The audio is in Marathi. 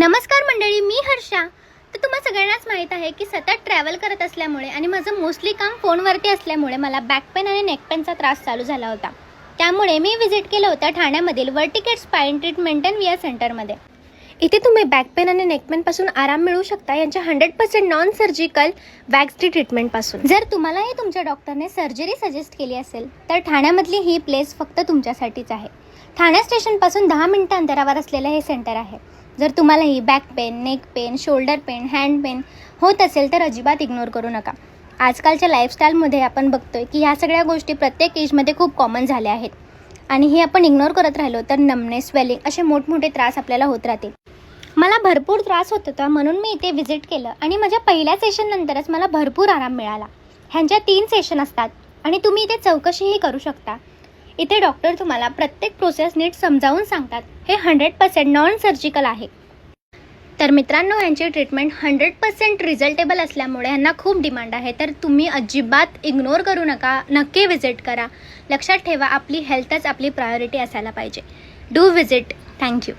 नमस्कार मंडळी, मी हर्षा. तर तुम्हाला सगळ्यांनाच माहीत आहे की सतत ट्रॅव्हल करत असल्यामुळे आणि माझं मोस्टली काम फोनवरती असल्यामुळे मला बॅक पेन आणि नेक पेनचा त्रास चालू झाला होता. त्यामुळे मी विजिट केलं होतं ठाण्यामधील वर्टिकेट स्पाइन ट्रीटमेंट अँड वियर सेंटरमध्ये. इथे तुम्ही बॅक पेन आणि नेक पेनपासून आराम मिळू शकता यांच्या 100% नॉन सर्जिकल वॅक्स ट्रीटमेंटपासून. जर तुम्हालाही तुमच्या डॉक्टरने सर्जरी सजेस्ट केली असेल तर ठाण्यामधली ही प्लेस फक्त तुमच्यासाठीच आहे. ठाणे स्टेशनपासून 10 मिनिटं अंतरावर असलेलं हे सेंटर आहे. जर तुम्हालाही back pain, neck pain, shoulder pain, hand pain होत असेल तर अजिबात इग्नोर करू नका. आजकालच्या लाईफस्टाईलमध्ये आपण बघतोय की ह्या सगळ्या गोष्टी प्रत्येक एजमध्ये खूप कॉमन झाल्या आहेत आणि हे आपण इग्नोर करत राहिलो तर नमनेस, स्वेलिंग असे मोठमोठे त्रास आपल्याला होत राहतील. मला भरपूर त्रास होत होता म्हणून मी इथे विजिट केलं आणि माझ्या पहिल्या सेशननंतरच मला भरपूर आराम मिळाला. ह्यांच्या 3 सेशन असतात आणि तुम्ही इथे चौकशीही करू शकता. इथे डॉक्टर तुम्हाला प्रत्येक प्रोसेस नीट समजावून सांगतात. हे 100% नॉन सर्जिकल आहे. तर मित्रांनो, ह्यांची ट्रीटमेंट 100% रिझल्टेबल असल्यामुळे ह्यांना खूप डिमांड आहे. तर तुम्ही अजिबात इग्नोर करू नका, नक्की विजिट करा. लक्षात ठेवा, आपली हेल्थच आपली प्रायोरिटी असायला पाहिजे. Do visit. थँक्यू.